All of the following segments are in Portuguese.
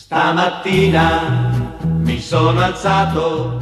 Stamattina mi sono alzato.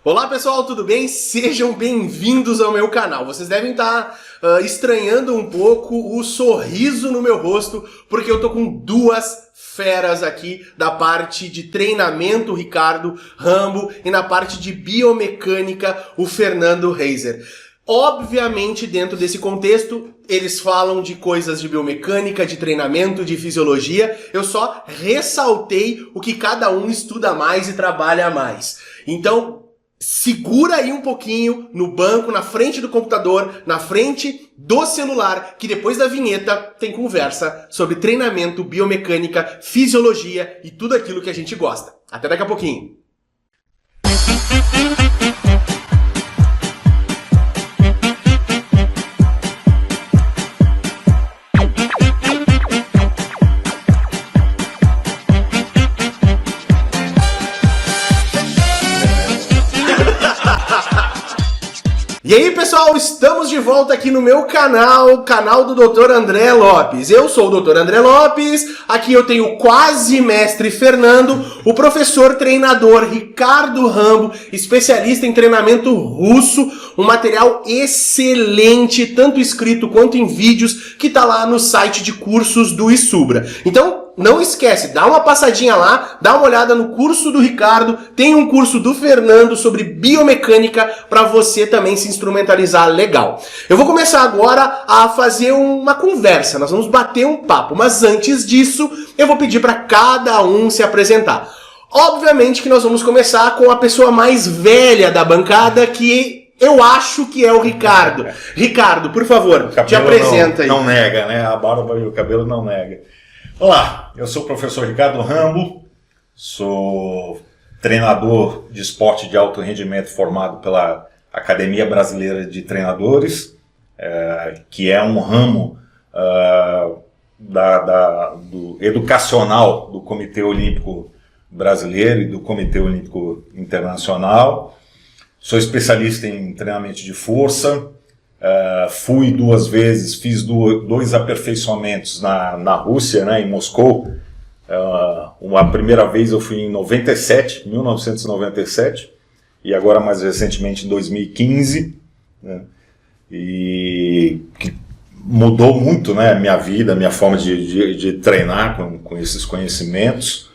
Olá pessoal, tudo bem? Sejam bem-vindos ao meu canal. Vocês devem estar estranhando um pouco o sorriso no meu rosto, porque eu tô com duas feras aqui da parte de treinamento, o Ricardo Rambo, e na parte de biomecânica, o Fernando Reiser. Obviamente, dentro desse contexto, eles falam de coisas de biomecânica, de treinamento, de fisiologia. Eu só ressaltei o que cada um estuda mais e trabalha mais. Então, segura aí um pouquinho no banco, na frente do computador, na frente do celular, que depois da vinheta tem conversa sobre treinamento, biomecânica, fisiologia e tudo aquilo que a gente gosta. Até daqui a pouquinho. E aí pessoal, estamos de volta aqui no meu canal, canal do Dr. André Lopes. Eu sou o Dr. André Lopes, aqui eu tenho o quase mestre Fernando, o professor treinador Ricardo Rambo, especialista em treinamento russo, um material excelente, tanto escrito quanto em vídeos, que tá lá no site de cursos do Isubra. Então, não esquece, dá uma passadinha lá, dá uma olhada no curso do Ricardo, tem um curso do Fernando sobre biomecânica para você também se instrumentalizar legal. Eu vou começar agora a fazer uma conversa, nós vamos bater um papo, mas antes disso eu vou pedir para cada um se apresentar. Obviamente que nós vamos começar com a pessoa mais velha da bancada, que eu acho que é o Ricardo. Ricardo, por favor, te apresenta aí. Não nega, né? A barba e o cabelo não nega. Olá, eu sou o professor Ricardo Rambo, sou treinador de esporte de alto rendimento formado pela Academia Brasileira de Treinadores, que é um ramo do educacional do Comitê Olímpico Brasileiro e do Comitê Olímpico Internacional. Sou especialista em treinamento de força. Fui 2 vezes, fiz 2 aperfeiçoamentos na Rússia, né, em Moscou. Uma primeira vez eu fui em 1997, e agora mais recentemente em 2015, né, e que mudou muito, né, a minha vida, a minha forma de treinar com esses conhecimentos.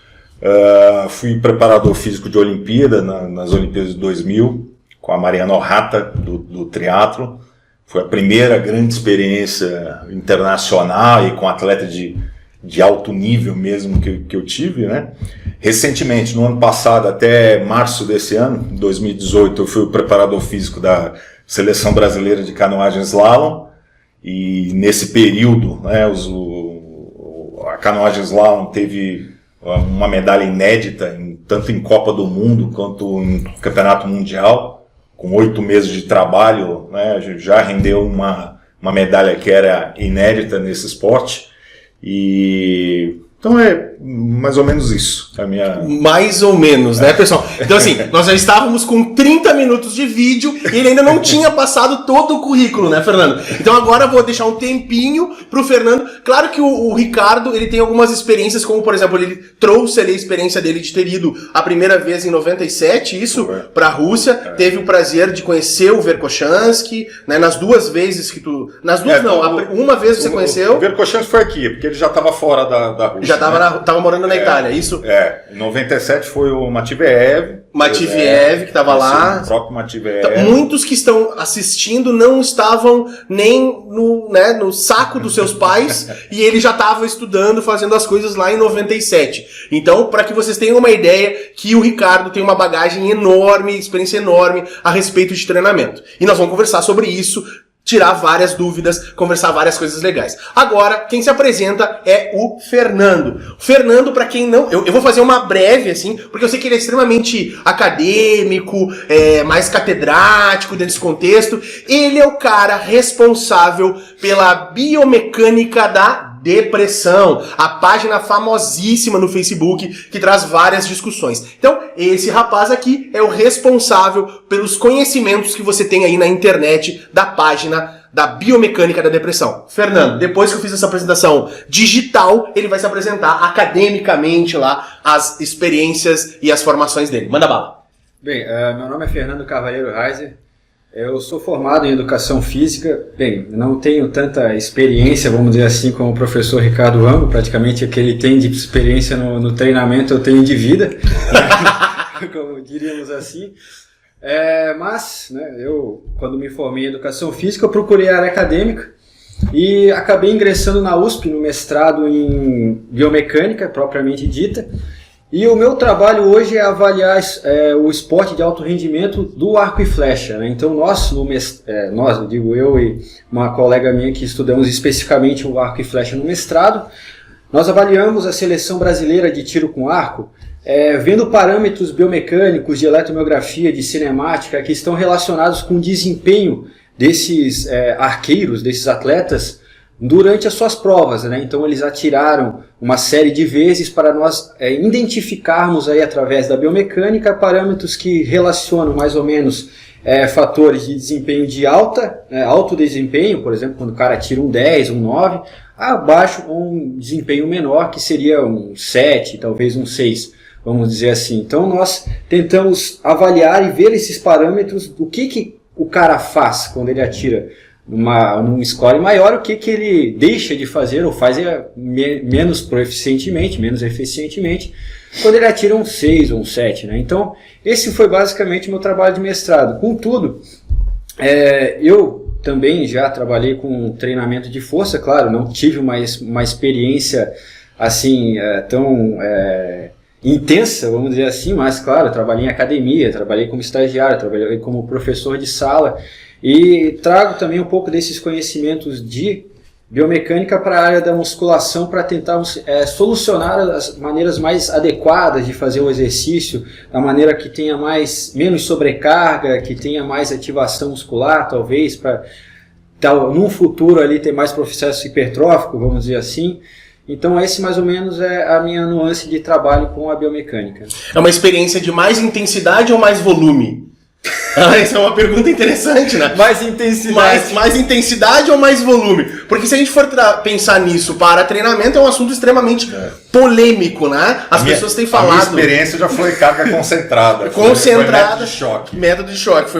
Fui preparador físico de Olimpíada nas Olimpíadas de 2000, com a Mariana Ohata do triatlo. Foi a primeira grande experiência internacional e com atleta de alto nível mesmo que eu tive, né? Recentemente, no ano passado, até março desse ano, 2018, eu fui o preparador físico da Seleção Brasileira de Canoagem Slalom, e nesse período, né, a canoagem slalom teve uma medalha inédita, tanto em Copa do Mundo quanto em Campeonato Mundial. Com 8 meses de trabalho, né, já rendeu uma medalha que era inédita nesse esporte. E então é mais ou menos isso. Mais ou menos, né, pessoal? Então assim, nós já estávamos com 30 minutos de vídeo e ele ainda não tinha passado todo o currículo, né, Fernando? Então agora eu vou deixar um tempinho pro Fernando. Claro que o Ricardo, ele tem algumas experiências, como por exemplo, ele trouxe ali a experiência dele de ter ido a primeira vez em 97, isso, pra Rússia. Teve o prazer de conhecer o Verkhoshansky, né, nas 2 vezes que tu... Nas 2 não, uma vez você conheceu. O Verkhoshansky foi aqui, porque ele já estava fora da Rússia. Já tava morando na Itália, isso? Em 97 foi o Matviev, que estava lá. O próprio Matviev. Então, muitos que estão assistindo não estavam nem no saco dos seus pais e ele já estava estudando, fazendo as coisas lá em 97. Então, para que vocês tenham uma ideia que o Ricardo tem uma bagagem enorme, experiência enorme a respeito de treinamento. E nós vamos conversar sobre isso, tirar várias dúvidas, conversar várias coisas legais. Agora, quem se apresenta é o Fernando. O Fernando, para quem não... Eu vou fazer uma breve, assim, porque eu sei que ele é extremamente acadêmico, mais catedrático dentro desse contexto. Ele é o cara responsável pela biomecânica da depressão, a página famosíssima no Facebook que traz várias discussões. Então, esse rapaz aqui é o responsável pelos conhecimentos que você tem aí na internet da página da biomecânica da depressão. Fernando, depois que eu fiz essa apresentação digital, ele vai se apresentar academicamente lá as experiências e as formações dele. Manda bala. Bem, meu nome é Fernando Carvalheiro Reiser. Eu sou formado em Educação Física. Bem, não tenho tanta experiência, vamos dizer assim, como o professor Ricardo Rango. Praticamente o que ele tem de experiência no treinamento eu tenho de vida, como diríamos assim. Mas, né, eu, quando me formei em Educação Física, eu procurei a área acadêmica e acabei ingressando na USP no mestrado em Biomecânica, propriamente dita. E o meu trabalho hoje é avaliar o esporte de alto rendimento do arco e flecha, né? Então nós, eu digo eu e uma colega minha que estudamos especificamente o arco e flecha no mestrado, nós avaliamos a seleção brasileira de tiro com arco, vendo parâmetros biomecânicos de eletromiografia, de cinemática, que estão relacionados com o desempenho desses arqueiros, desses atletas, durante as suas provas, né? Então eles atiraram uma série de vezes para nós identificarmos aí através da biomecânica parâmetros que relacionam mais ou menos fatores de desempenho de alto desempenho, por exemplo, quando o cara tira um 10, um 9, abaixo um desempenho menor que seria um 7, talvez um 6, vamos dizer assim. Então nós tentamos avaliar e ver esses parâmetros do que o cara faz quando ele atira num score maior, o que ele deixa de fazer ou faz menos proeficientemente, menos eficientemente, quando ele atira um 6 ou um 7. Né? Então, esse foi basicamente o meu trabalho de mestrado. Contudo, eu também já trabalhei com treinamento de força, claro, não tive uma experiência assim tão intensa, vamos dizer assim, mas claro, eu trabalhei em academia, trabalhei como estagiário, trabalhei como professor de sala, e trago também um pouco desses conhecimentos de biomecânica para a área da musculação para tentar solucionar as maneiras mais adequadas de fazer o exercício, da maneira que tenha menos sobrecarga, que tenha mais ativação muscular, talvez, para num futuro ali ter mais processo hipertrófico, vamos dizer assim. Então esse mais ou menos é a minha nuance de trabalho com a biomecânica. É uma experiência de mais intensidade ou mais volume? Essa é uma pergunta interessante, né? Mais intensidade. Mais intensidade ou mais volume? Porque se a gente for pensar nisso para treinamento, é um assunto extremamente polêmico, né? As pessoas têm falado... A minha experiência já foi carga concentrada. Foi método de choque. Método de choque.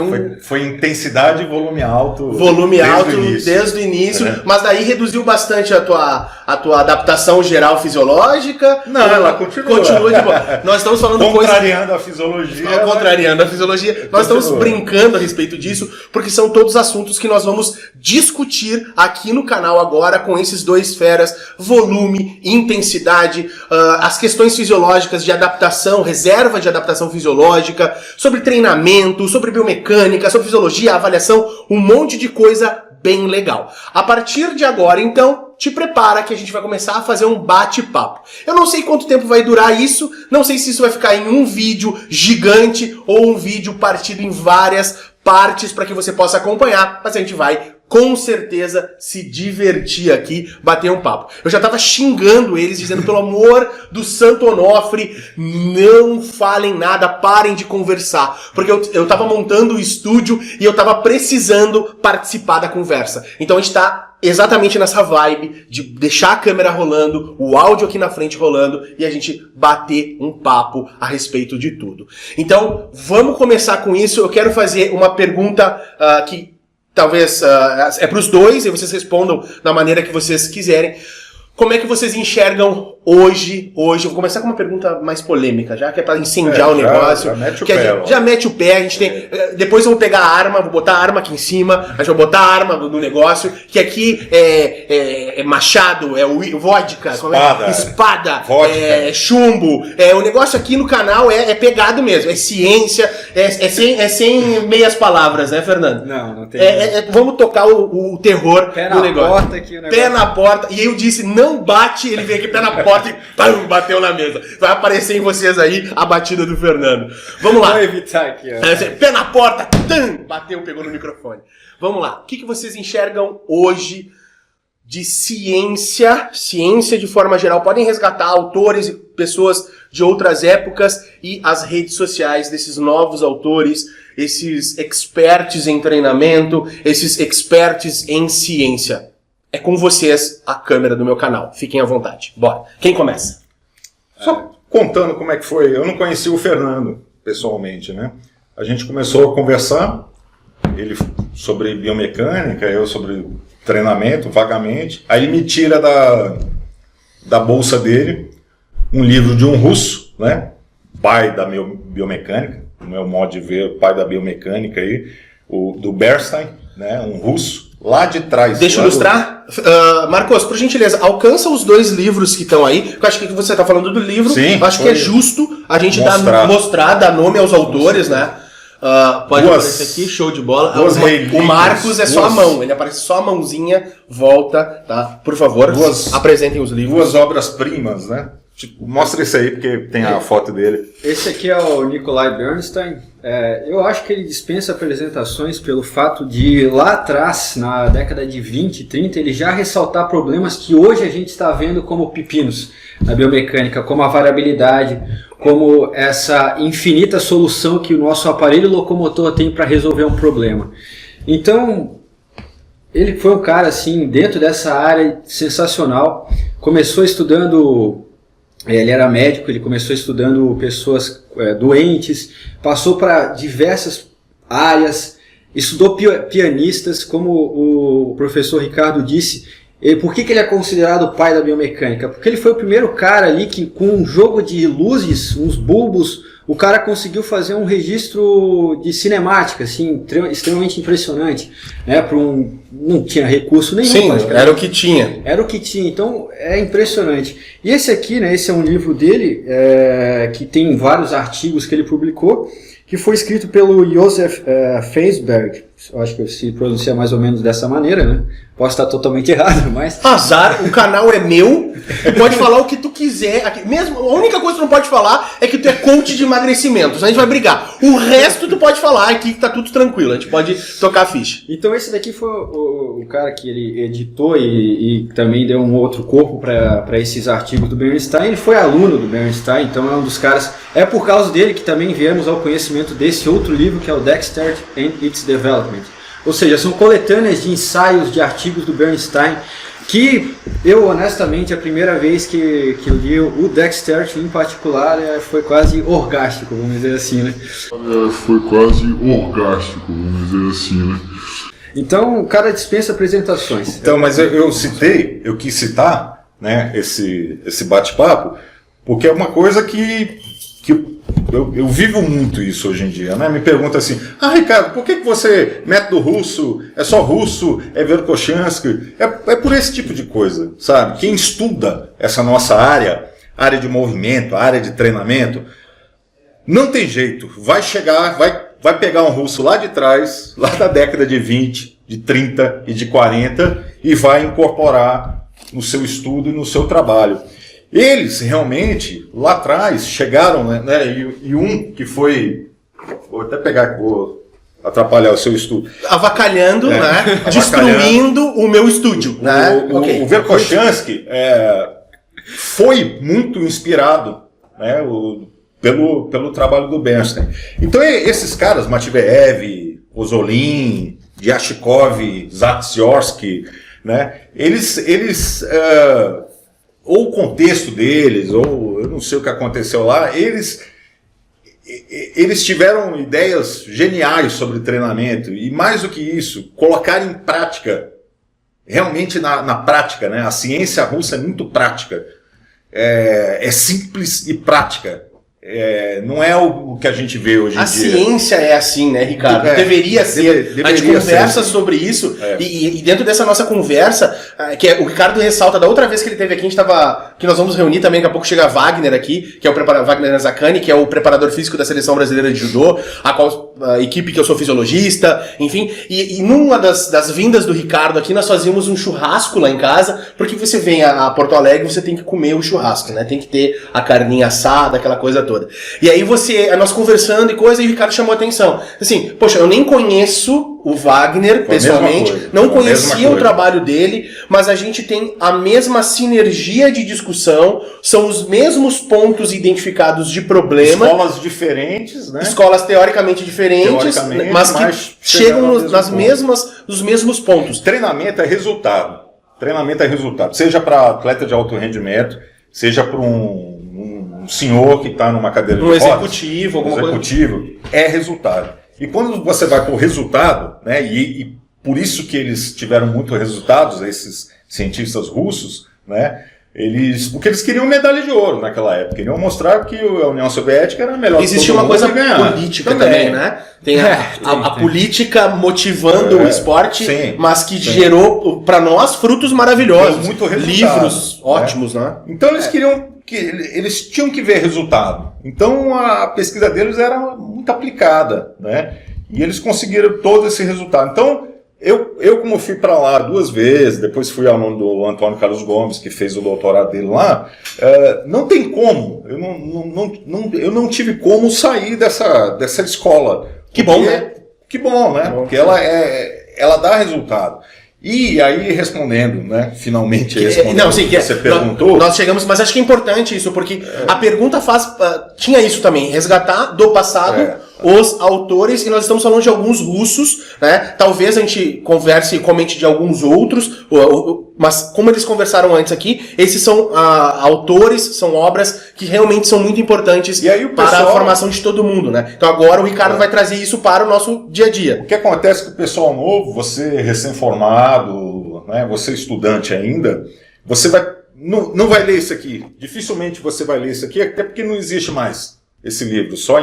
Foi intensidade e volume alto. Volume alto desde o início. Mas daí reduziu bastante a tua adaptação geral fisiológica? Não, ela continua. Continua de boa. Nós estamos falando contrariando a fisiologia. Contrariando a fisiologia. Nós estamos brincando a respeito disso, porque são todos assuntos que nós vamos discutir aqui no canal agora com esses dois feras: volume, intensidade, as questões fisiológicas de adaptação, reserva de adaptação fisiológica, sobre treinamento, sobre biomecânica, sobre fisiologia, avaliação, um monte de coisa bem legal. A partir de agora, então, te prepara que a gente vai começar a fazer um bate-papo. Eu não sei quanto tempo vai durar isso, não sei se isso vai ficar em um vídeo gigante ou um vídeo partido em várias partes para que você possa acompanhar, mas a gente vai com certeza se divertir aqui, bater um papo. Eu já tava xingando eles, dizendo, pelo amor do Santo Onofre, não falem nada, parem de conversar. Porque eu tava montando o estúdio e eu tava precisando participar da conversa. Então a gente tá exatamente nessa vibe de deixar a câmera rolando, o áudio aqui na frente rolando e a gente bater um papo a respeito de tudo. Então, vamos começar com isso. Eu quero fazer uma pergunta que talvez é para os dois e vocês respondam da maneira que vocês quiserem. Como é que vocês enxergam hoje? Eu vou começar com uma pergunta mais polêmica, já que é para incendiar o negócio. Já mete o pé. Já mete o pé, a gente tem. Depois eu vou pegar a arma, vou botar a arma aqui em cima, a gente vai botar a arma no negócio, que aqui é machado, é vodka, espada, chumbo. O negócio aqui no canal é pegado mesmo, é ciência, é sem meias palavras, né, Fernando? Não tem. Vamos tocar o terror do negócio. Porta aqui, o negócio. Pé na porta. E eu disse, não bate, ele veio aqui pé na porta e pum, bateu na mesa. Vai aparecer em vocês aí a batida do Fernando. Vamos lá. Vou evitar aqui, ó. Pé na porta, bateu, pegou no microfone. Vamos lá. O que vocês enxergam hoje de ciência de forma geral? Podem resgatar autores e pessoas de outras épocas e as redes sociais desses novos autores, esses experts em treinamento, esses experts em ciência. É com vocês a câmera do meu canal. Fiquem à vontade. Bora. Quem começa? Só contando como é que foi. Eu não conheci o Fernando pessoalmente, né? A gente começou a conversar, ele sobre biomecânica, eu sobre treinamento, vagamente. Aí ele me tira da bolsa dele um livro de um russo, né? Pai da biomecânica, no meu modo de ver, pai da biomecânica aí, do Bernstein, né? Um russo, lá de trás. Deixa eu ilustrar. Marcos, por gentileza, alcança os 2 livros que estão aí. Eu acho que você está falando do livro. Sim, eu acho que é justo a gente mostrar, dar nome aos autores, né? Pode aparecer aqui, show de bola. O Marcos é só a mão, ele aparece só a mãozinha, volta, tá? Por favor, apresentem os livros. 2 obras-primas, né? Tipo, mostra esse aí, porque tem a foto dele. Esse aqui é o Nikolai Bernstein. Eu acho que ele dispensa apresentações pelo fato de, lá atrás, na década de 20, 30, ele já ressaltar problemas que hoje a gente está vendo como pepinos na biomecânica, como a variabilidade, como essa infinita solução que o nosso aparelho locomotor tem para resolver um problema. Então, ele foi um cara, assim, dentro dessa área sensacional. Começou estudando... Ele era médico, ele começou estudando pessoas doentes, passou para diversas áreas, estudou pianistas, como o professor Ricardo disse. Por que ele é considerado o pai da biomecânica? Porque ele foi o primeiro cara ali que, com um jogo de luzes, uns bulbos, o cara conseguiu fazer um registro de cinemática, assim, extremamente impressionante. Né? Não tinha recurso nenhum. Sim, era o que tinha. Era o que tinha, então é impressionante. E esse aqui, né, esse é um livro dele, que tem vários artigos que ele publicou, que foi escrito pelo Josef Feisberg. Eu acho que se pronuncia mais ou menos dessa maneira, né? Posso estar totalmente errado, mas... Azar, o canal é meu, pode falar o que tu quiser. Aqui, mesmo, a única coisa que tu não pode falar é que tu é coach de emagrecimento, senão a gente vai brigar. O resto tu pode falar aqui que tá tudo tranquilo, a gente pode tocar a ficha. Então esse daqui foi o cara que ele editou e também deu um outro corpo para esses artigos do Bernstein. Ele foi aluno do Bernstein, então é um dos caras... É por causa dele que também viemos ao conhecimento desse outro livro, que é o Dexterity and its Development. Ou seja, são coletâneas de ensaios, de artigos do Bernstein, que eu, honestamente, a primeira vez que eu li o Dexterity em particular, foi quase orgástico, vamos dizer assim, né? Então, o cara dispensa apresentações. Então, mas eu quis citar, né, esse bate-papo, porque é uma coisa que eu vivo muito isso hoje em dia, né? Me pergunta assim, Ricardo, por que você, método russo, é só russo, é Verkhochansky? É por esse tipo de coisa, sabe? Quem estuda essa nossa área de movimento, área de treinamento, não tem jeito, vai chegar, vai pegar um russo lá de trás, lá da década de 20, de 30 e de 40, e vai incorporar no seu estudo e no seu trabalho. Eles realmente, lá atrás, chegaram, né, e um que foi, vou até pegar que vou atrapalhar o seu estudo. Avacalhando, né, destruindo o meu estúdio. Né? O Verkhochansky foi muito inspirado, né, pelo trabalho do Bernstein. Então esses caras, Matveev, Ozolin, Diashikov, Zatsiorsky, né, eles ou o contexto deles, ou eu não sei o que aconteceu lá, eles tiveram ideias geniais sobre treinamento, e mais do que isso, colocar em prática, realmente na prática, né? A ciência russa é muito prática, é simples e prática. Não é o que a gente vê hoje em dia. A ciência é assim, né, Ricardo? Deveria ser. A gente conversa sobre isso, e dentro dessa nossa conversa, que o Ricardo ressalta, da outra vez que ele esteve aqui, que nós vamos reunir também, daqui a pouco chega Wagner aqui, que é o Wagner Nazakani, que é o preparador físico da Seleção Brasileira de Judô, a equipe que eu sou fisiologista, enfim, e numa das vindas do Ricardo aqui, nós fazíamos um churrasco lá em casa, porque você vem a Porto Alegre, você tem que comer o churrasco, né? Tem que ter a carninha assada, aquela coisa toda. E aí nós conversando e coisa, e o Ricardo chamou a atenção. Assim, poxa, eu nem conheço o Wagner, Foi a mesma pessoalmente, coisa, não foi a mesma conhecia o coisa. trabalho dele, mas a gente tem a mesma sinergia de discussão, são os mesmos pontos identificados de problema, Escolas diferentes, né? escolas teoricamente diferentes, Teoricamente, mas que mas chegam chegaram ao mesmo ponto. nos mesmos pontos. Treinamento é resultado. Treinamento é resultado. Seja para atleta de alto rendimento, seja para um senhor que está numa cadeira de rodas, Executivo, alguma executivo, é resultado. E quando você vai por resultado, né, e por isso que eles tiveram muitos resultados, esses cientistas russos, né, porque eles queriam medalha de ouro naquela época, queriam mostrar que a União Soviética era a melhor. Existe uma coisa política também, né? Tem a política motivando o esporte, sim, mas que sim. gerou para nós frutos maravilhosos, Deu muito resultado, livros né? ótimos, né? Então eles tinham que ver resultado. Então a pesquisa deles era muito aplicada, né? E eles conseguiram todo esse resultado. Então eu como fui para lá 2 vezes, depois fui aluno do Antônio Carlos Gomes, que fez o doutorado dele lá, não tem como, eu não tive como sair dessa escola. Que bom, né? Que bom, né? Porque ela dá resultado. E aí, respondendo, né? Finalmente respondendo Não, sim, que você perguntou. Nós chegamos, mas acho que é importante isso, porque a pergunta tinha isso também, resgatar do passado os autores, e nós estamos falando de alguns russos, né? Talvez a gente converse e comente de alguns outros, mas como eles conversaram antes aqui, esses são autores, são obras que realmente são muito importantes e aí para a formação de todo mundo, né? Então agora o Ricardo vai trazer isso para o nosso dia a dia. O que acontece é que o pessoal novo, você recém-formado, né, você estudante ainda, você não vai ler isso aqui. Dificilmente você vai ler isso aqui, até porque não existe mais esse livro. Só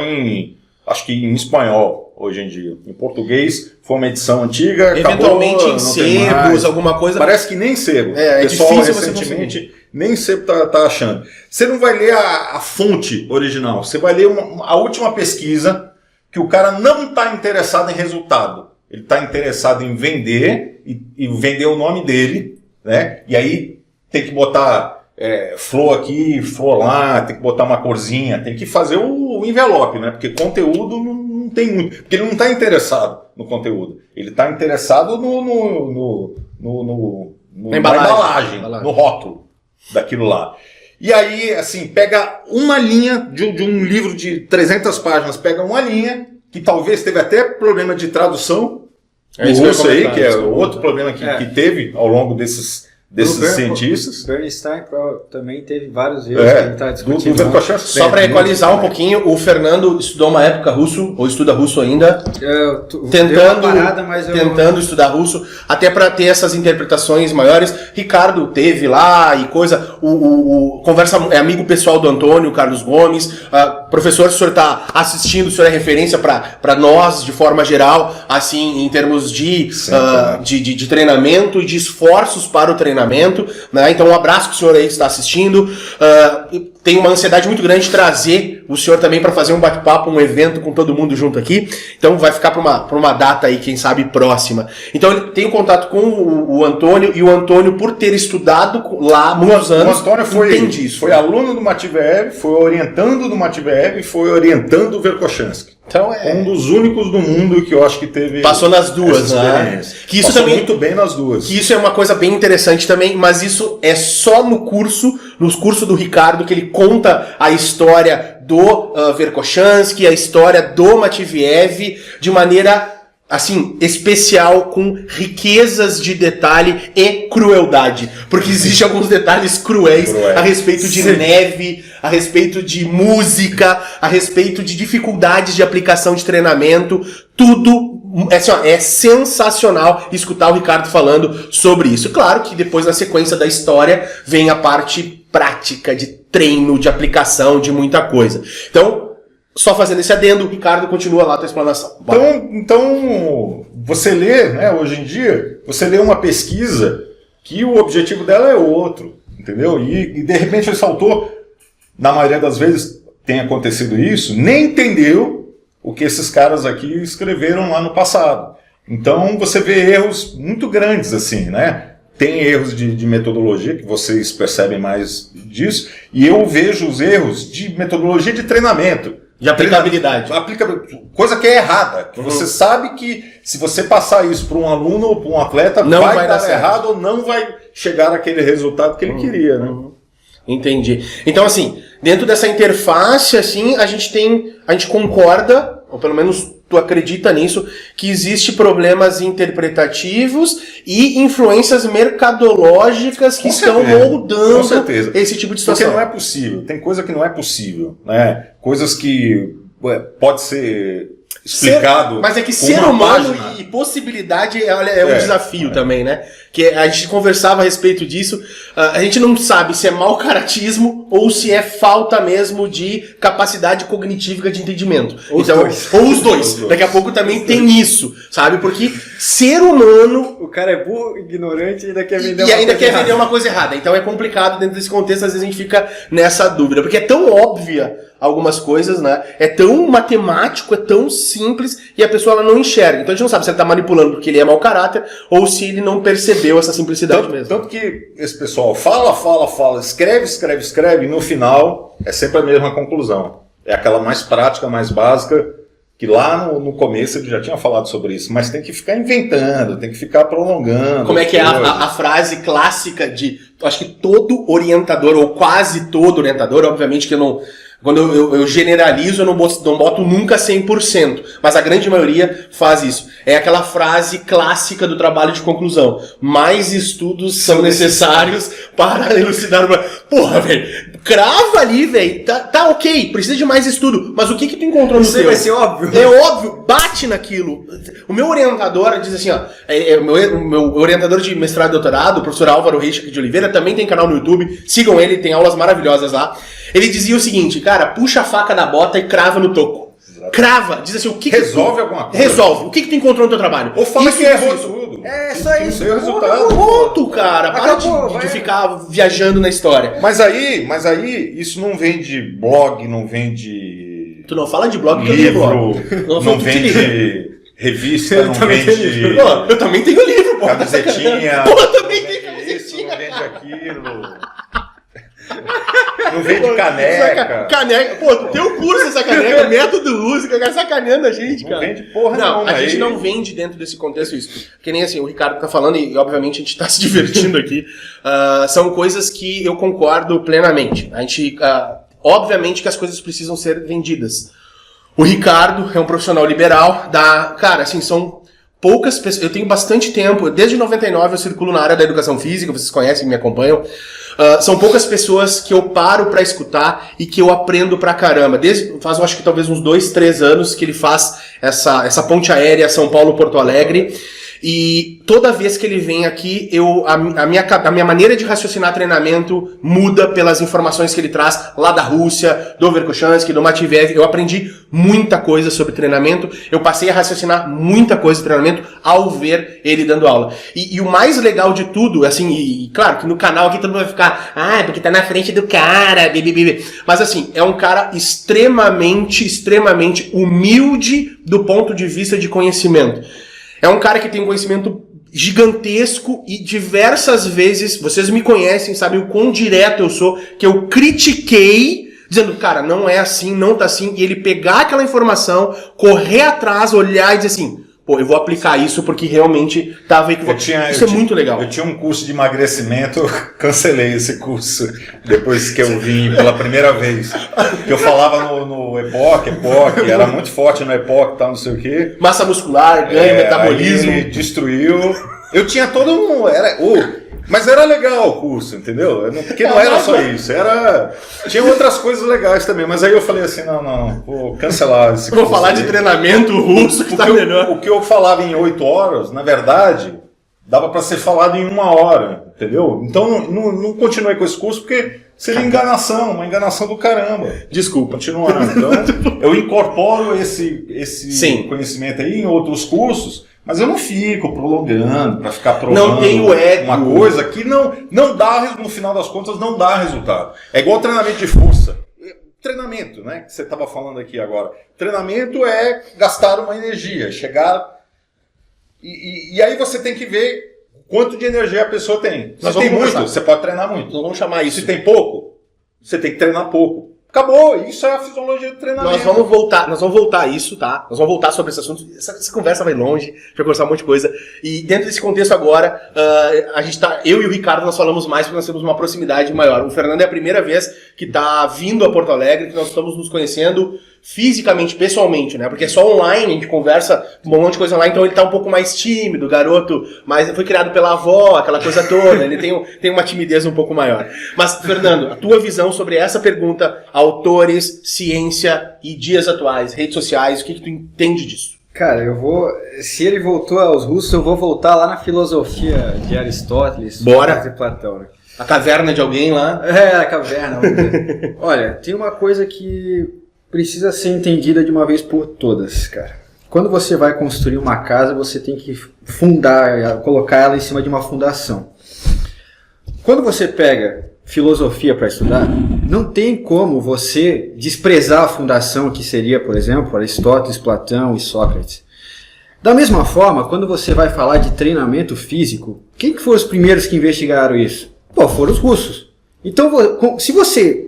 acho que em espanhol hoje em dia. Em português foi uma edição antiga. Eventualmente acabou, em sebos, alguma coisa. Parece que nem sebo. É o pessoal difícil você recentemente nem sebo tá achando. Você não vai ler a fonte original. Você vai ler a última pesquisa que o cara não está interessado em resultado. Ele está interessado em vender e vender o nome dele, né? E aí tem que botar flor aqui, flor lá, tem que botar uma corzinha, tem que fazer o envelope, né? Porque conteúdo não tem muito. Porque ele não está interessado no conteúdo. Ele está interessado na embalagem, no rótulo daquilo lá. E aí, assim, pega uma linha de um livro de 300 páginas, pega uma linha que talvez teve até problema de tradução do russo aí, que é outro problema que teve ao longo desses cientistas. Bernstein também teve vários erros que ele está discutindo. Só para equalizar um pouquinho, o Fernando estudou uma época russo, ou estuda russo ainda, tentando estudar russo, até para ter essas interpretações maiores. Ricardo teve lá e coisa, é amigo pessoal do Antônio Carlos Gomes. Professor, o senhor está assistindo, o senhor é referência para nós, de forma geral, assim, em termos de treinamento e de esforços para o treinamento, né? Então um abraço para o senhor aí que está assistindo. Tem uma ansiedade muito grande de trazer o senhor também para fazer um bate-papo, um evento com todo mundo junto aqui. Então vai ficar para uma data aí, quem sabe, próxima. Então ele tem um contato com o Antônio, e o Antônio, por ter estudado lá há muitos anos, o Antônio foi aluno do Matveev, foi orientando do Matveev e foi orientando o Verkhoshansky. Então um dos únicos do mundo que eu acho que teve. Passou nas duas, né? Que isso também muito bem nas duas. Que isso é uma coisa bem interessante também, mas isso é só nos cursos do Ricardo, que ele conta a história do Verkhoshansky, a história do Matveev de maneira assim, especial, com riquezas de detalhe e crueldade. Porque existem alguns detalhes cruéis a respeito de neve, a respeito de música, a respeito de dificuldades de aplicação de treinamento. Tudo é sensacional escutar o Ricardo falando sobre isso. Claro que depois, na sequência da história, vem a parte prática de treino, de aplicação, de muita coisa. Então, só fazendo esse adendo, o Ricardo continua lá a tua explanação. Então, você lê, né, hoje em dia, você lê uma pesquisa que o objetivo dela é outro, entendeu? E de repente esse autor, na maioria das vezes tem acontecido isso, nem entendeu o que esses caras aqui escreveram lá no passado. Então você vê erros muito grandes assim, né? Tem erros de metodologia, que vocês percebem mais disso, e eu vejo os erros de metodologia de treinamento. De aplicabilidade. Coisa que é errada. Que você sabe que se você passar isso para um aluno ou para um atleta, não vai dar certo. errado ou não vai chegar naquele resultado que ele queria, né? Entendi. Então, assim, dentro dessa interface, assim, a gente concorda, ou pelo menos tu acredita nisso, que existe problemas interpretativos e influências mercadológicas que estão moldando esse tipo de situação. Porque não é possível. Tem coisa que não é possível, né? Coisas que pode ser explicado. Mas é que ser humano e possibilidade é um desafio também, né? Que a gente conversava a respeito disso, a gente não sabe se é mau caratismo ou se é falta mesmo de capacidade cognitiva de entendimento. Ou os dois. Daqui a pouco também tem isso, sabe? Porque ser humano... O cara é burro, ignorante e ainda quer vender vender uma coisa errada. Então é complicado dentro desse contexto, às vezes a gente fica nessa dúvida. Porque é tão óbvia algumas coisas, né? É tão matemático, é tão simples e a pessoa ela não enxerga. Então a gente não sabe se ele está manipulando porque ele é mau caráter ou se ele não percebeu essa simplicidade mesmo. Tanto que esse pessoal fala, escreve, e no final é sempre a mesma conclusão. É aquela mais prática, mais básica, que lá no começo ele já tinha falado sobre isso, mas tem que ficar inventando, tem que ficar prolongando. Como é que é a frase clássica de... Acho que todo orientador, ou quase todo orientador, obviamente que eu não... Quando eu generalizo, eu não boto nunca 100%, mas a grande maioria faz isso. É aquela frase clássica do trabalho de conclusão. Mais estudos são necessários para elucidar uma... Porra, velho, crava ali, velho. Tá ok, precisa de mais estudo, mas o que tu encontrou no teu? Isso vai ser óbvio. É óbvio, bate naquilo. O meu orientador diz assim, ó, o meu orientador de mestrado e doutorado, o professor Álvaro Reis de Oliveira, também tem canal no YouTube, sigam ele, tem aulas maravilhosas lá. Ele dizia o seguinte, cara, puxa a faca da bota e crava no toco. Exatamente. Crava, diz assim, o que resolve alguma coisa. Resolve. O que tu encontrou no teu trabalho? Ou fala que errou tudo. É, só isso. Isso é o resultado. Pronto, cara. Para de ficar viajando na história. Mas aí, isso não vem de blog, não vem de... Tu não fala de blog porque livro, eu tenho blog. Não vem de revista, não vem de... Pô, eu também tenho livro, pô. Camisetinha. Pô, eu também tenho camisetinha. Isso, não vem de aquilo. Não vem de caneca. Caneca. Pô, teu curso essa caneca, método música, cara, sacaneando a gente, cara. Não vem de porra não. A gente não vende dentro desse contexto isso. Que nem assim, o Ricardo tá falando, e obviamente a gente tá se divertindo aqui. São coisas que eu concordo plenamente. A gente, obviamente que as coisas precisam ser vendidas. O Ricardo é um profissional liberal, cara, assim, são poucas pessoas. Eu tenho bastante tempo, desde 99 eu circulo na área da educação física, vocês conhecem, me acompanham. São poucas pessoas que eu paro pra escutar e que eu aprendo pra caramba. Faz, eu acho que talvez uns 2, 3 anos que ele faz essa ponte aérea São Paulo-Porto Alegre. E toda vez que ele vem aqui, a minha maneira de raciocinar treinamento muda pelas informações que ele traz lá da Rússia, do Verkhoshansky, do Matveev. Eu aprendi muita coisa sobre treinamento, eu passei a raciocinar muita coisa de treinamento ao ver ele dando aula. E o mais legal de tudo, assim, e claro que no canal aqui todo mundo vai ficar, porque tá na frente do cara, mas assim, é um cara extremamente humilde do ponto de vista de conhecimento. É um cara que tem um conhecimento gigantesco e diversas vezes, vocês me conhecem, sabem o quão direto eu sou, que eu critiquei, dizendo, cara, não é assim, não tá assim, e ele pegar aquela informação, correr atrás, olhar e dizer assim, pô, eu vou aplicar isso porque realmente tava equivocado. Isso é muito legal. Eu tinha um curso de emagrecimento, cancelei esse curso depois que eu vim pela primeira vez. Que eu falava no EPOC, era muito forte no EPOC, tal, não sei o quê. Massa muscular, ganho, metabolismo. Aí ele destruiu. Eu tinha todo um... Mas era legal o curso, entendeu? Porque não era só isso, tinha outras coisas legais também, mas aí eu falei assim, não, vou cancelar esse curso. Vou falar de treinamento russo que tá melhor. O que eu falava em 8 horas, na verdade, dava para ser falado em 1 hora, entendeu? Então não continuei com esse curso porque seria uma enganação do caramba. Desculpa. Continuando. Então, eu incorporo esse conhecimento aí em outros cursos, mas eu não fico prolongando para ficar provando uma coisa que não dá, no final das contas, não dá resultado. É igual treinamento de força. Treinamento, né, que você estava falando aqui agora. Treinamento é gastar uma energia, chegar... E aí você tem que ver quanto de energia a pessoa tem. Se tem muito, você pode treinar muito. Nós vamos chamar isso. Se tem pouco, você tem que treinar pouco. Acabou, isso é a fisiologia do treinamento. Nós vamos voltar a isso, tá? Nós vamos voltar sobre esse assunto. Essa conversa vai longe, a gente vai conversar um monte de coisa. E dentro desse contexto agora, a gente tá, eu e o Ricardo, nós falamos mais porque nós temos uma proximidade maior. O Fernando é a primeira vez que tá vindo a Porto Alegre, que nós estamos nos conhecendo fisicamente, pessoalmente, né? Porque é só online, a gente conversa um monte de coisa online, então ele tá um pouco mais tímido, garoto, mas foi criado pela avó, aquela coisa toda, ele tem uma timidez um pouco maior. Mas, Fernando, a tua visão sobre essa pergunta, autores, ciência e dias atuais, redes sociais, o que tu entende disso? Cara, se ele voltou aos russos, eu vou voltar lá na filosofia de Aristóteles, Bora. de Platão, né? A caverna de alguém lá? É, a caverna. Vamos dizer. Olha, tem uma coisa que precisa ser entendida de uma vez por todas, cara. Quando você vai construir uma casa, você tem que colocar ela em cima de uma fundação. Quando você pega filosofia para estudar, não tem como você desprezar a fundação que seria, por exemplo, Aristóteles, Platão e Sócrates. Da mesma forma, quando você vai falar de treinamento físico, quem que foram os primeiros que investigaram isso? Pô, foram os russos. Então, se você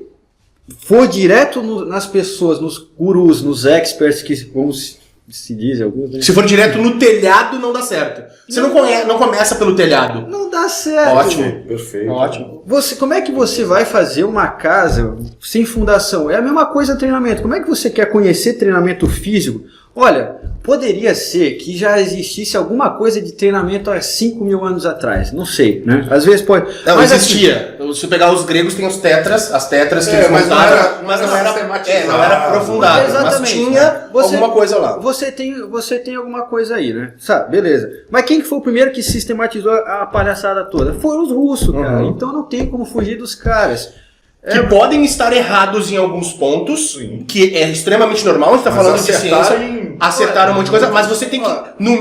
for direto nas pessoas, nos gurus, nos experts, que como se diz alguns, né? Se for direto no telhado, não dá certo. Você não começa pelo telhado. Não dá certo. Ótimo. Perfeito. Ótimo. Como é que você vai fazer uma casa sem fundação? É a mesma coisa treinamento. Como é que você quer conhecer treinamento físico? Olha, poderia ser que já existisse alguma coisa de treinamento há 5.000 anos atrás. Não sei, né? Às vezes pode... Não, mas existia. Se pegar os gregos, tem as tetras que eles mas montaram, não era aprofundado. Exatamente. Mas tinha alguma coisa lá. Você tem alguma coisa aí, né? Sabe, beleza. Mas quem que foi o primeiro que sistematizou a palhaçada toda? Foram os russos, cara. Então não tem como fugir dos caras. Que podem estar errados em alguns pontos, que é extremamente normal, a gente tá falando de ciência, acertaram um monte de coisa, mas você tem que, no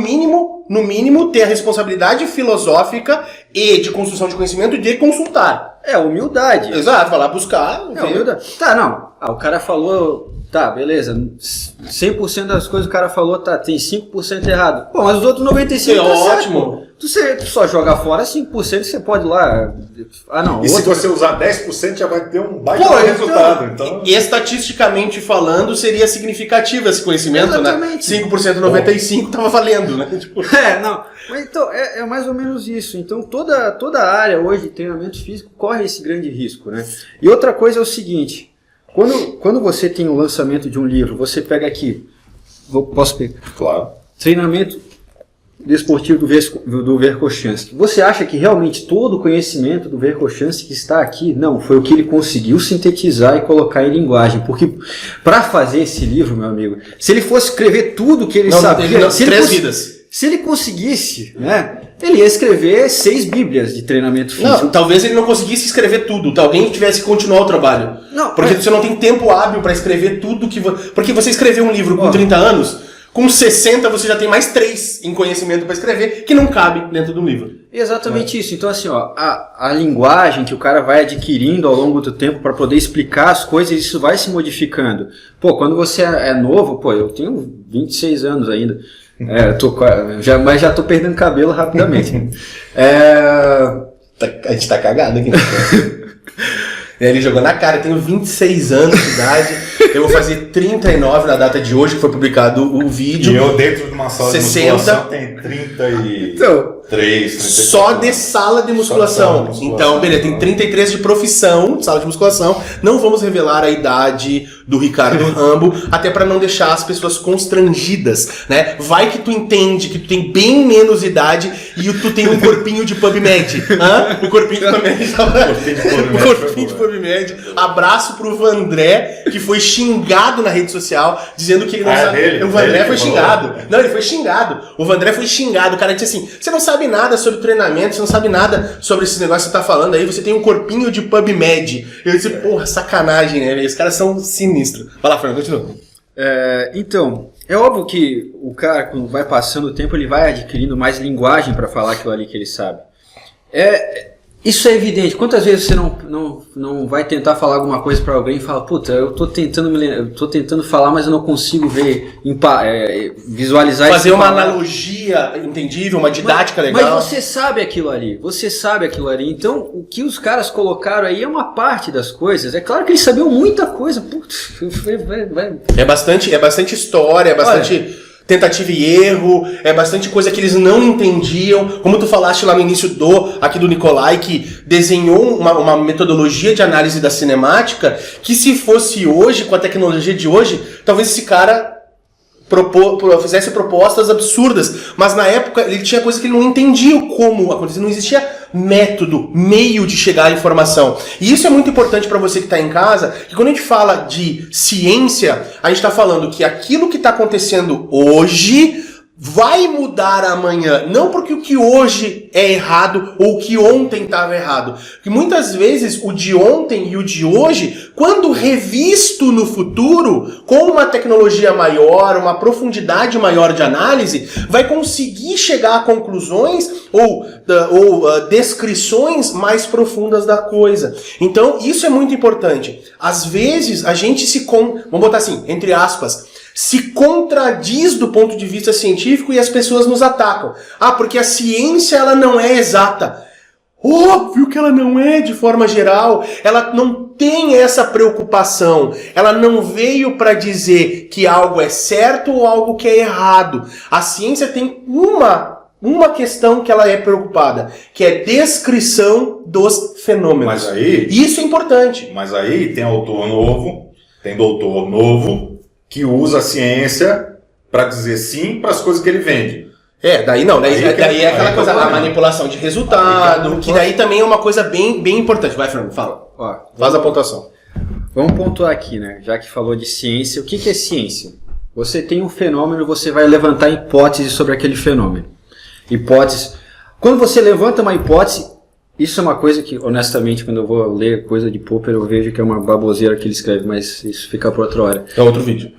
mínimo, ter a responsabilidade filosófica e de construção de conhecimento de consultar. É humildade. Exato, vai lá buscar. É humildade. Tá, não. O cara falou, tá, beleza, 100% das coisas que o cara falou, tá, tem 5% errado. Pô, mas os outros 95% é ótimo. Tu só joga fora 5%, você pode ir lá... Ah, não. E se você usar 10%, já vai ter um baita resultado. Então... Estatisticamente falando, seria significativo esse conhecimento, exatamente, né? 5% 95% tava valendo, né? Tipo... não. Mas então, é mais ou menos isso. Então, toda a área hoje de treinamento físico corre esse grande risco, né? E outra coisa é o seguinte, quando você tem o lançamento de um livro, você pega aqui, posso pegar? Claro. Treinamento desportivo do Verkhoshansky. Você acha que realmente todo o conhecimento do Verkhoshansky está aqui? Não, foi o que ele conseguiu sintetizar e colocar em linguagem. Porque para fazer esse livro, meu amigo, se ele fosse escrever tudo que ele sabia... Se ele conseguisse, né, ele ia escrever 6 bíblias de treinamento físico. Não, talvez ele não conseguisse escrever tudo. Alguém tivesse que continuar o trabalho. Não, porque você não tem tempo hábil para escrever tudo que... Porque você escreveu um livro com 30 anos... Com 60 você já tem mais 3 em conhecimento para escrever que não cabe dentro do livro. Exatamente isso. Então assim, a linguagem que o cara vai adquirindo ao longo do tempo para poder explicar as coisas, isso vai se modificando. Pô, quando você é novo, pô, eu tenho 26 anos ainda. Mas já tô perdendo cabelo rapidamente. A gente tá cagado aqui. Ele jogou na cara, eu tenho 26 anos de idade, eu vou fazer 39 na data de hoje, que foi publicado o vídeo. E eu dentro de uma sala 60, de musculação tem 33, então, 34. Só de sala de musculação. Então, beleza, tem 33 de profissão, de sala de musculação. Não vamos revelar a idade do Ricardo Rambo, até para não deixar as pessoas constrangidas, né? Vai que tu entende que tu tem bem menos idade e tu tem um corpinho de PubMed. O corpinho de PubMed. O corpinho de PubMed. Abraço pro Vandré, que foi xingado na rede social, dizendo que ele não sabe. O Vandré foi xingado. Não, ele foi xingado. O Vandré foi xingado. O cara disse assim: você não sabe nada sobre treinamento, você não sabe nada sobre esse negócio que você tá falando aí, você tem um corpinho de PubMed. Eu disse, porra, sacanagem, né? Os caras são sinistros. Vai lá, Fernando, continua. Então, é óbvio que o cara, quando vai passando o tempo, ele vai adquirindo mais linguagem para falar aquilo ali que ele sabe. Isso é evidente. Quantas vezes você não vai tentar falar alguma coisa para alguém e fala, puta, eu tô tentando falar, mas eu não consigo visualizar. Fazer uma analogia entendível, uma didática legal. Mas você sabe aquilo ali. Então, o que os caras colocaram aí é uma parte das coisas. É claro que eles sabiam muita coisa. Putz, É bastante história, é bastante... tentativa e erro, é bastante coisa que eles não entendiam, como tu falaste lá no início aqui do Nicolai, que desenhou uma metodologia de análise da cinemática, que se fosse hoje, com a tecnologia de hoje, talvez esse cara fizesse propostas absurdas, mas na época ele tinha coisa que ele não entendia como acontecia, não existia método, meio de chegar à informação. E isso é muito importante para você que está em casa, que quando a gente fala de ciência, a gente está falando que aquilo que está acontecendo hoje vai mudar amanhã, não porque o que hoje é errado ou o que ontem estava errado. Porque muitas vezes o de ontem e o de hoje, quando revisto no futuro, com uma tecnologia maior, uma profundidade maior de análise, vai conseguir chegar a conclusões ou descrições mais profundas da coisa. Então, isso é muito importante. Às vezes, a gente vamos botar assim, entre aspas, se contradiz do ponto de vista científico e as pessoas nos atacam. Ah, porque a ciência ela não é exata. Óbvio que ela não é de forma geral. Ela não tem essa preocupação. Ela não veio para dizer que algo é certo ou algo que é errado. A ciência tem uma questão que ela é preocupada, que é descrição dos fenômenos. Mas aí... Isso é importante. Mas aí tem autor novo, tem doutor novo, que usa a ciência para dizer sim para as coisas que ele vende. Daí é aquela coisa, a manipulação de resultado, que daí também é uma coisa bem, bem importante. Vai, Fernando, fala. Faz a pontuação. Vamos pontuar aqui, né? Já que falou de ciência, o que é ciência? Você tem um fenômeno, você vai levantar hipóteses sobre aquele fenômeno. Hipóteses. Quando você levanta uma hipótese, isso é uma coisa que, honestamente, quando eu vou ler coisa de Popper, eu vejo que é uma baboseira que ele escreve, mas isso fica por outra hora. É outro vídeo.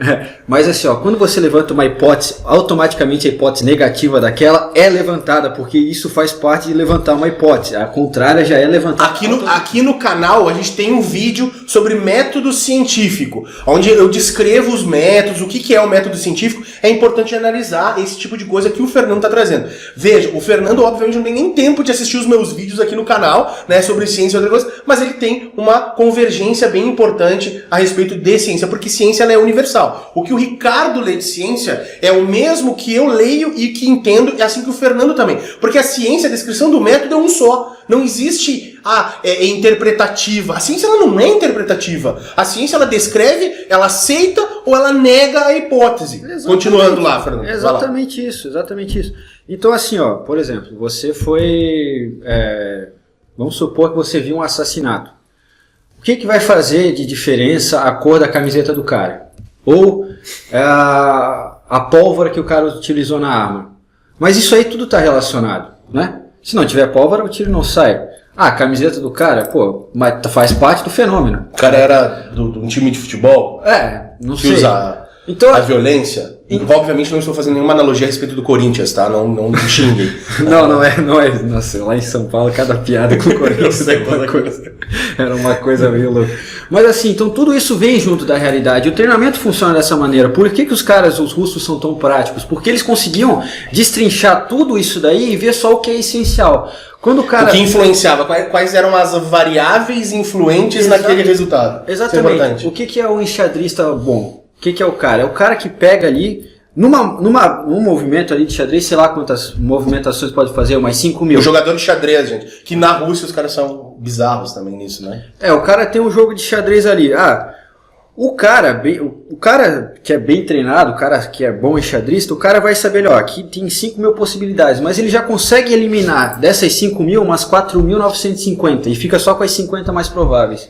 Mas assim, quando você levanta uma hipótese, automaticamente a hipótese negativa daquela é levantada, porque isso faz parte de levantar uma hipótese. A contrária já é levantada. Aqui no canal a gente tem um vídeo sobre método científico, onde eu descrevo os métodos, o que é o método científico. É importante analisar esse tipo de coisa que o Fernando está trazendo. Veja, o Fernando obviamente não tem nem tempo de assistir os meus vídeos aqui no canal, né, sobre ciência e outra coisa, mas ele tem uma convergência bem importante a respeito de ciência, porque ciência ela é universal. O que o Ricardo lê de ciência é o mesmo que eu leio e que entendo, é assim que o Fernando também. Porque a ciência, a descrição do método é um só. Não existe interpretativa. A ciência ela não é interpretativa. A ciência ela descreve, ela aceita ou ela nega a hipótese. Exatamente. Continuando lá, Fernando. Exatamente isso. Então assim, por exemplo, você foi... vamos supor que você viu um assassinato. O que vai fazer de diferença a cor da camiseta do cara? Ou a pólvora que o cara utilizou na arma? Mas isso aí tudo está relacionado, né? Se não tiver pólvora, o tiro não sai. A camiseta do cara, mas faz parte do fenômeno. O cara era de um time de futebol? Não que sei. Usa a violência? Obviamente não estou fazendo nenhuma analogia a respeito do Corinthians, tá? Não xinguem. Não é. Nossa, lá em São Paulo, cada piada com o Corinthians era uma coisa meio louca. Mas assim, então tudo isso vem junto da realidade. O treinamento funciona dessa maneira. Por que os russos são tão práticos? Porque eles conseguiam destrinchar tudo isso daí e ver só o que é essencial. Quando o que influenciava, quais eram as variáveis influentes naquele resultado. Exatamente. O que é um enxadrista bom? O que é o cara? É o cara que pega ali, num movimento ali de xadrez, sei lá quantas movimentações pode fazer, umas 5 mil. O jogador de xadrez, gente, que na Rússia os caras são bizarros também nisso, né? O cara tem um jogo de xadrez ali. O cara que é bem treinado, o cara que é bom enxadrista, o cara vai saber, aqui tem 5 mil possibilidades, mas ele já consegue eliminar dessas 5 mil umas 4.950 e fica só com as 50 mais prováveis.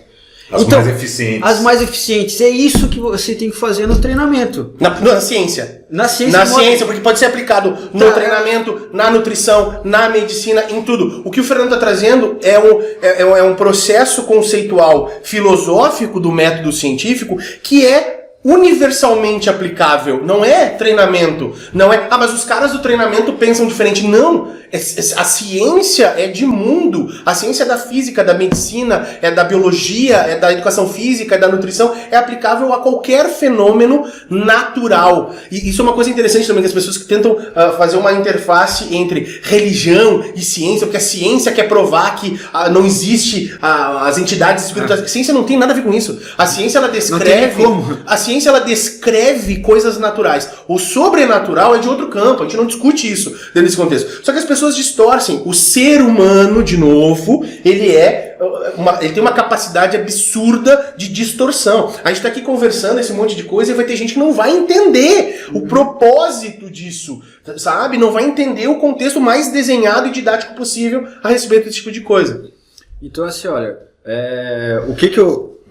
As mais eficientes. As mais eficientes. É isso que você tem que fazer no treinamento. Na ciência. Na ciência, porque pode ser aplicado no treinamento, na nutrição, na medicina, em tudo. O que o Fernando está trazendo é um processo conceitual filosófico do método científico que é universalmente aplicável, não é treinamento, não é, mas os caras do treinamento pensam diferente, não, a ciência é de mundo, a ciência é da física, da medicina, é da biologia, é da educação física, é da nutrição, é aplicável a qualquer fenômeno natural, e isso é uma coisa interessante também, que as pessoas que tentam fazer uma interface entre religião e ciência, porque a ciência quer provar que não existe as entidades espirituais, a ciência não tem nada a ver com isso, a ciência ela descreve, a ciência ela descreve coisas naturais. O sobrenatural é de outro campo, a gente não discute isso dentro desse contexto. Só que as pessoas distorcem. O ser humano, de novo, ele tem uma capacidade absurda de distorção. A gente está aqui conversando esse monte de coisa e vai ter gente que não vai entender o propósito disso, sabe? Não vai entender o contexto mais desenhado e didático possível a respeito desse tipo de coisa. Então, assim, olha,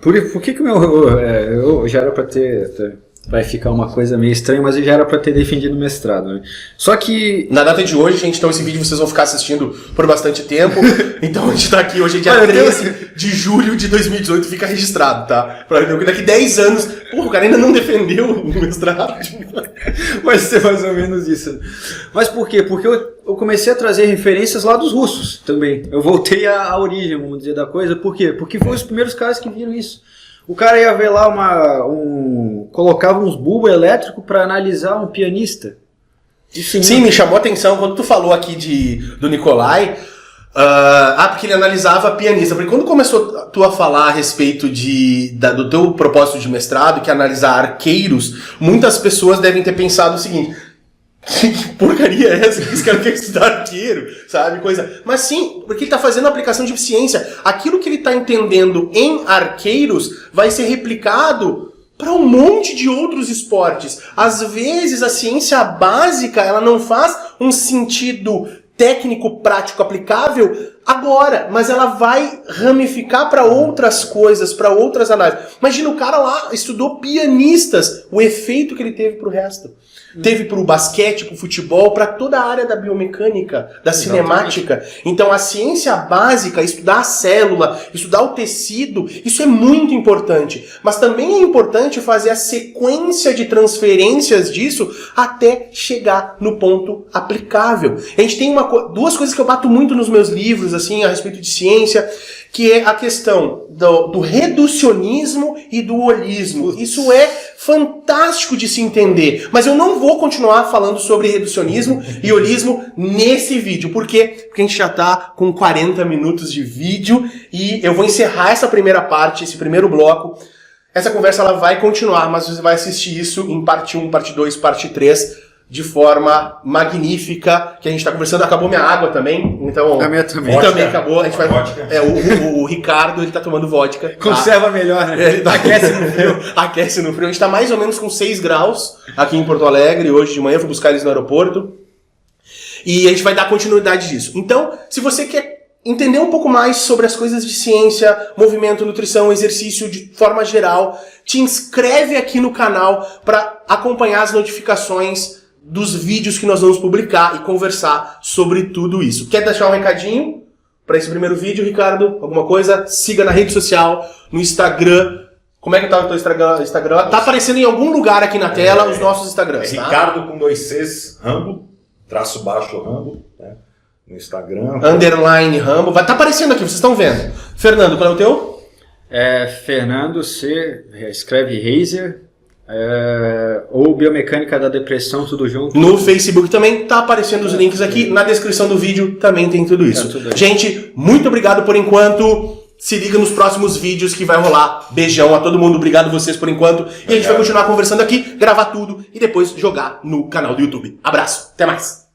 Por que o meu... eu já era para ter... Vai ficar uma coisa meio estranha, mas eu já era para ter defendido o mestrado, né? Só que... Na data de hoje, gente, então esse vídeo vocês vão ficar assistindo por bastante tempo. Então a gente tá aqui hoje, dia 13 de julho de 2018, fica registrado, tá? Pra daqui 10 anos... Porra, o cara ainda não defendeu o mestrado. Vai ser mais ou menos isso. Mas por quê? Porque eu comecei a trazer referências lá dos russos também. Eu voltei à origem, vamos dizer, da coisa. Por quê? Porque foram os primeiros caras que viram isso. O cara ia ver lá colocava uns bulbos elétricos para analisar um pianista. Sim, me chamou a atenção quando tu falou aqui do Nikolai. Porque ele analisava pianista. Porque quando começou tu a falar a respeito do teu propósito de mestrado, que é analisar arqueiros, muitas pessoas devem ter pensado o seguinte: que porcaria é essa que esse cara quer estudar arqueiro, sabe, coisa. Mas sim, porque ele está fazendo aplicação de ciência. Aquilo que ele está entendendo em arqueiros vai ser replicado para um monte de outros esportes. Às vezes a ciência básica ela não faz um sentido técnico, prático, aplicável agora, mas ela vai ramificar para outras coisas, para outras análises. Imagina, o cara lá estudou pianistas, o efeito que ele teve pro resto. Teve pro basquete, pro futebol, para toda a área da biomecânica, da cinemática. Então a ciência básica, estudar a célula, estudar o tecido, isso é muito importante. Mas também é importante fazer a sequência de transferências disso até chegar no ponto aplicável. A gente tem duas coisas que eu bato muito nos meus livros, assim, a respeito de ciência, que é a questão do reducionismo e do holismo. Isso é fantástico de se entender, mas eu não vou continuar falando sobre reducionismo e holismo nesse vídeo. Por quê? Porque a gente já está com 40 minutos de vídeo e eu vou encerrar essa primeira parte, esse primeiro bloco. Essa conversa ela vai continuar, mas você vai assistir isso em parte 1, parte 2, parte 3, de forma magnífica, que a gente está conversando. Acabou minha água também, então... A minha também. Também acabou. A gente vai... o Ricardo, ele tá tomando vodka. Conserva melhor, né? Ele aquece no frio. Aquece no frio. A gente tá mais ou menos com 6 graus aqui em Porto Alegre. Hoje de manhã eu fui buscar eles no aeroporto. E a gente vai dar continuidade disso. Então, se você quer entender um pouco mais sobre as coisas de ciência, movimento, nutrição, exercício de forma geral, te inscreve aqui no canal para acompanhar as notificações dos vídeos que nós vamos publicar e conversar sobre tudo isso. Quer deixar um recadinho para esse primeiro vídeo, Ricardo? Alguma coisa? Siga na rede social, no Instagram. Como é que tá o teu Instagram? Tá aparecendo em algum lugar aqui na tela os nossos Instagrams, tá? Ricardo com 2 Cs, Rambo, _Rambo, né? No Instagram. _ Rambo. Tá aparecendo aqui, vocês estão vendo. Fernando, qual é o teu? Fernando C. Escreve Reiser. Ou Biomecânica da Depressão, tudo junto. No Facebook também tá aparecendo os links aqui. Na descrição do vídeo também tem tudo isso. Gente, muito obrigado por enquanto. Se liga nos próximos vídeos que vai rolar. Beijão a todo mundo. Obrigado vocês por enquanto. E a gente vai continuar conversando aqui, gravar tudo e depois jogar no canal do YouTube. Abraço. Até mais.